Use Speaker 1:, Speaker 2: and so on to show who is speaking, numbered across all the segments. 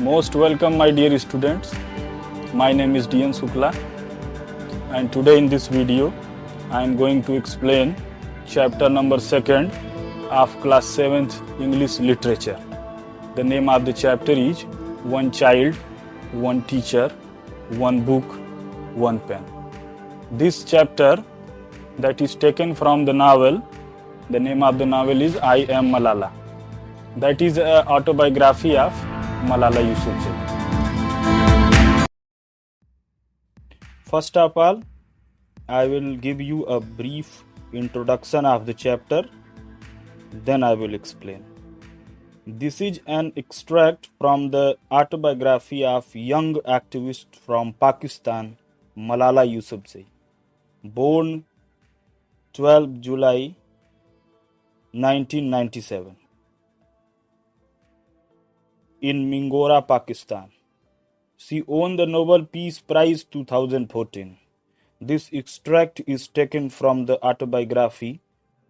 Speaker 1: Most welcome, my dear students. My name is DN Sukla, and today in this video I am going to explain chapter number 2nd of class 7th English literature. The name of the chapter is One Child, One Teacher, One Book, One Pen. This chapter that is taken from the novel, the name of the novel is I Am Malala. That is an autobiography of Malala Yousafzai. First of all, I will give you a brief introduction of the chapter, then I will explain. This is an extract from the autobiography of young activist from Pakistan, Malala Yousafzai, born 12 July 1997 in Mingora, Pakistan. She won the Nobel Peace Prize 2014. This extract is taken from the autobiography.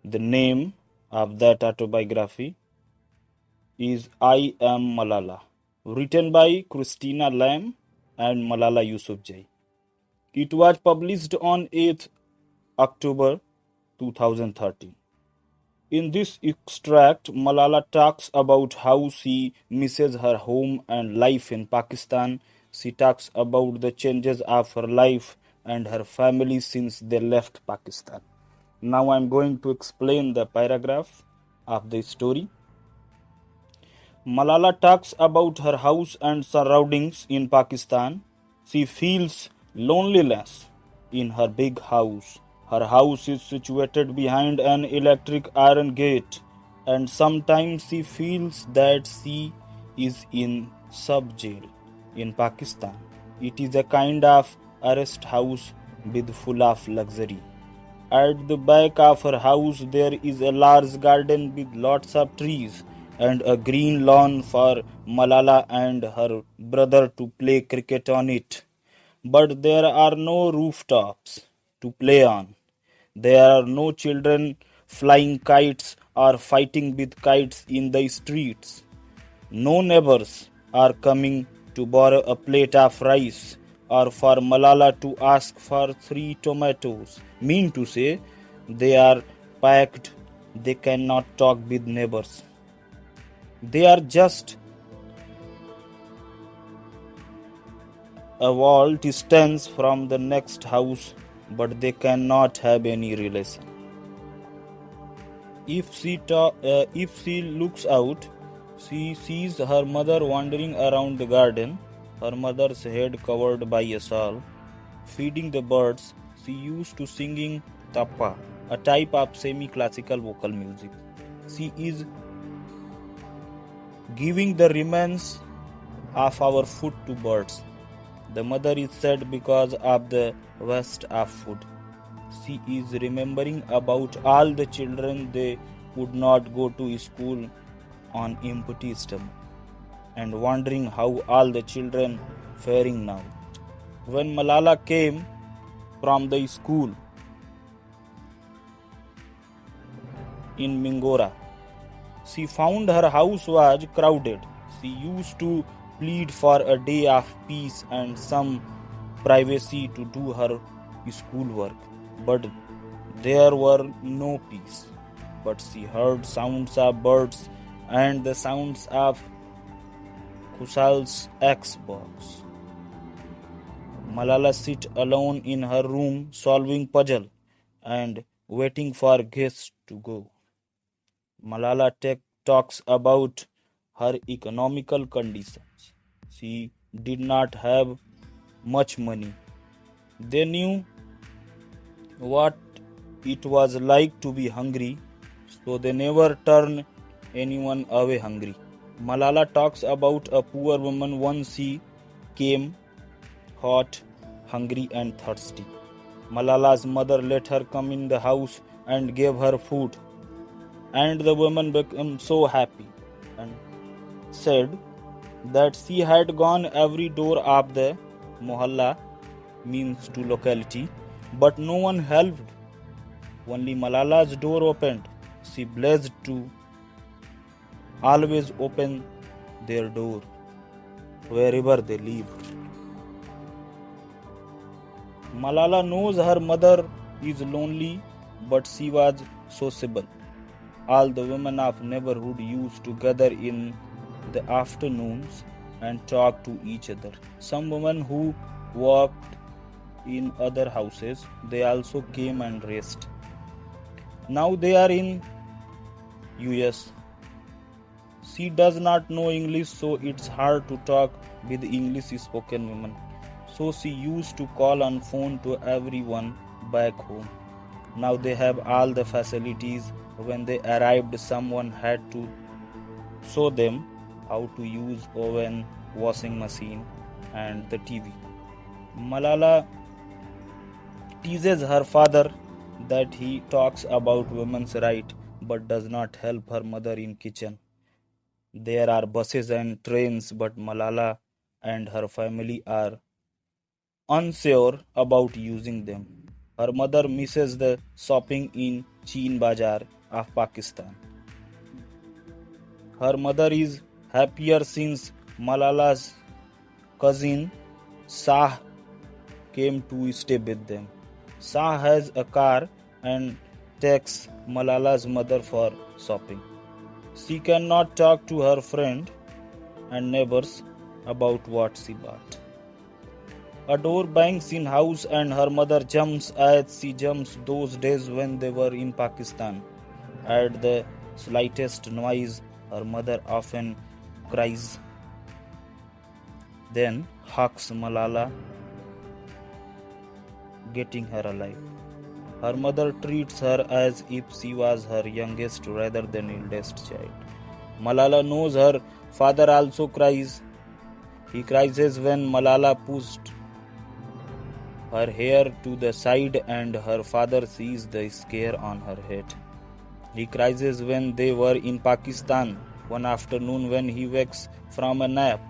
Speaker 1: The name of that autobiography is I Am Malala, written by Christina Lamb and Malala Yousafzai. It was published on 8th October 2013. In this extract, Malala talks about how she misses her home and life in Pakistan. She talks about the changes of her life and her family since they left Pakistan. Now I am going to explain the paragraph of the story. Malala talks about her house and surroundings in Pakistan. She feels loneliness in her big house. Her house is situated behind an electric iron gate, and sometimes she feels that she is in sub-jail in Pakistan. It is a kind of arrest house with full of luxury. At the back of her house there is a large garden with lots of trees and a green lawn for Malala and her brother to play cricket on it. But there are no rooftops to play on. There are no children flying kites or fighting with kites in the streets. No neighbors are coming to borrow a plate of rice or for Malala to ask for 3 tomatoes. Mean to say, they are packed, they cannot talk with neighbors. They are just a wall distance from the next house, but they cannot have any relation. If she looks out, she sees her mother wandering around the garden, her mother's head covered by a shawl, feeding the birds. She used to singing tappa, a type of semi-classical vocal music. She is giving the remains of our food to birds. The mother is sad because of the waste of food. She is remembering about all the children they would not go to school on empty stomach and wondering how all the children faring now. When Malala came from the school in Mingora, she found her house was crowded. She used to plead for a day of peace and some privacy to do her schoolwork, but there were no peace. But she heard sounds of birds and the sounds of Khushal's Xbox. Malala sit alone in her room solving puzzle and waiting for guests to go. Malala talks about her economical conditions. She did not have much money. They knew what it was like to be hungry, so they never turned anyone away hungry. Malala talks about a poor woman once she came hot, hungry and thirsty. Malala's mother let her come in the house and gave her food, and the woman became so happy and said that she had gone every door of the mohalla, means to locality, but no one helped. Only Malala's door opened. She blessed to always open their door. wherever they live. Malala knows her mother is lonely, but she was sociable. All the women of neighborhood used to gather in the afternoons and talk to each other. Some women who worked in other houses, they also came and rest. Now they are in US. She does not know English, so it's hard to talk with English spoken women. So she used to call on phone to everyone back home. Now they have all the facilities. When they arrived, someone had to show them how to use oven, washing machine, and the TV. Malala teases her father that he talks about women's right but does not help her mother in kitchen. There are buses and trains, but Malala and her family are unsure about using them. Her mother misses the shopping in Cheen Bazaar of Pakistan. Her mother is happier since Malala's cousin Shah came to stay with them. Shah has a car and takes Malala's mother for shopping. She cannot talk to her friend and neighbors about what she bought. A door bangs in house and her mother jumps as she jumps those days when they were in Pakistan. At the slightest noise, her mother often cries, then hugs Malala, getting her alive. Her mother treats her as if she was her youngest rather than eldest child. Malala knows her father also cries. He cries when Malala pushed her hair to the side and her father sees the scare on her head. He cries when they were in Pakistan one afternoon when he wakes from a nap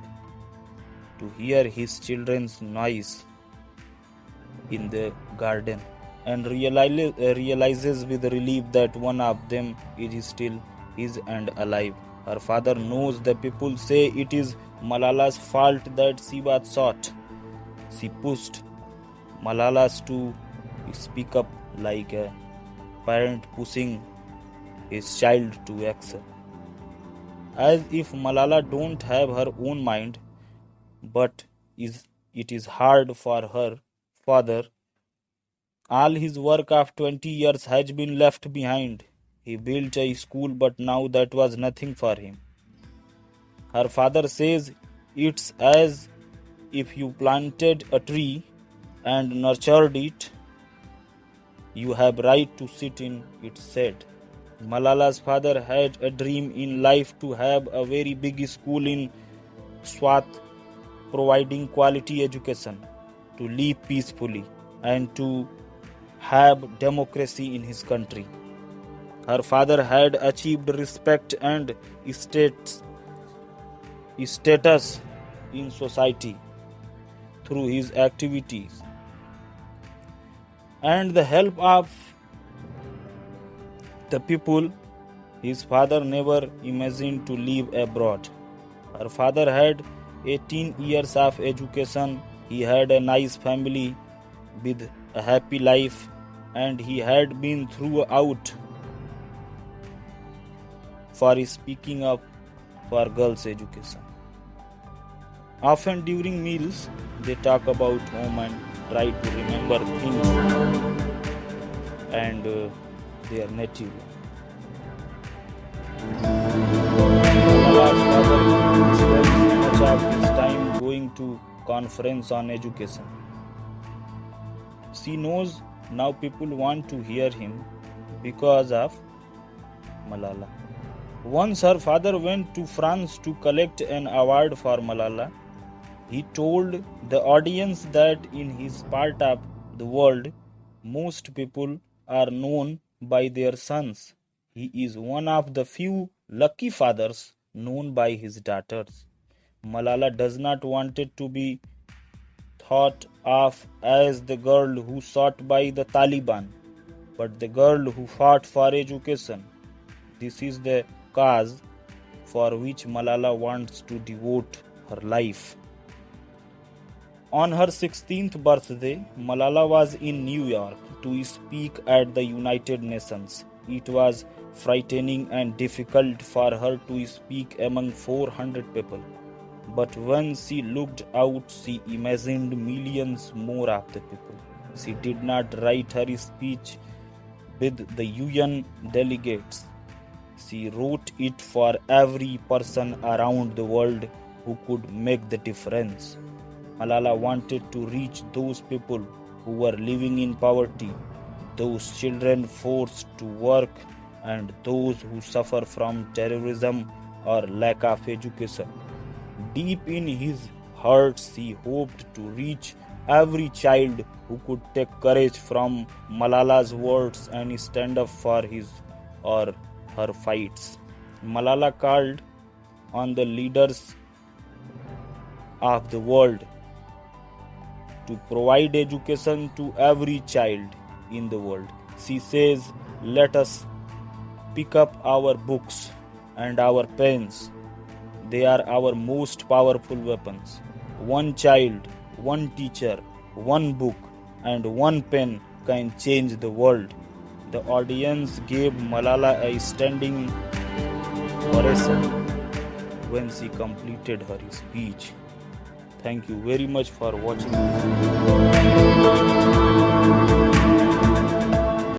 Speaker 1: to hear his children's noise in the garden and realizes with relief that one of them is still his and alive. Her father knows the people say it is Malala's fault that she was shot. She pushed Malala's to speak up like a parent pushing his child to excel. As if Malala don't have her own mind, but it is hard for her father. All his work of 20 years has been left behind. He built a school, but now that was nothing for him. Her father says it's as if you planted a tree and nurtured it. You have right to sit in its shade. Malala's father had a dream in life to have a very big school in Swat, providing quality education, to live peacefully, and to have democracy in his country. Her father had achieved respect and status in society through his activities and the help of the people. His father never imagined to live abroad. Her father had 18 years of education. He had a nice family with a happy life, and he had been throughout for speaking up for girls' education. Often during meals, they talk about home and try to remember things and their native land. Malala's father spends much of his time going to conference on education. She knows now people want to hear him because of Malala. Once her father went to France to collect an award for Malala. He told the audience that in his part of the world, most people are known by their sons. He is one of the few lucky fathers known by his daughters. Malala does not want it to be thought of as the girl who sought by the Taliban, but the girl who fought for education. This is the cause for which Malala wants to devote her life. On her 16th birthday, Malala was in New York to speak at the United Nations. It was frightening and difficult for her to speak among 400 people. But when she looked out, she imagined millions more of the people. She did not write her speech with the UN delegates. She wrote it for every person around the world who could make the difference. Malala wanted to reach those people who were living in poverty, those children forced to work, and those who suffer from terrorism or lack of education. Deep in his heart, he hoped to reach every child who could take courage from Malala's words and stand up for his or her fights. Malala called on the leaders of the world to provide education to every child in the world. She says, "Let us pick up our books and our pens. They are our most powerful weapons. One child, one teacher, one book, and one pen can change the world." The audience gave Malala a standing ovation when she completed her speech. Thank you very much for watching this video.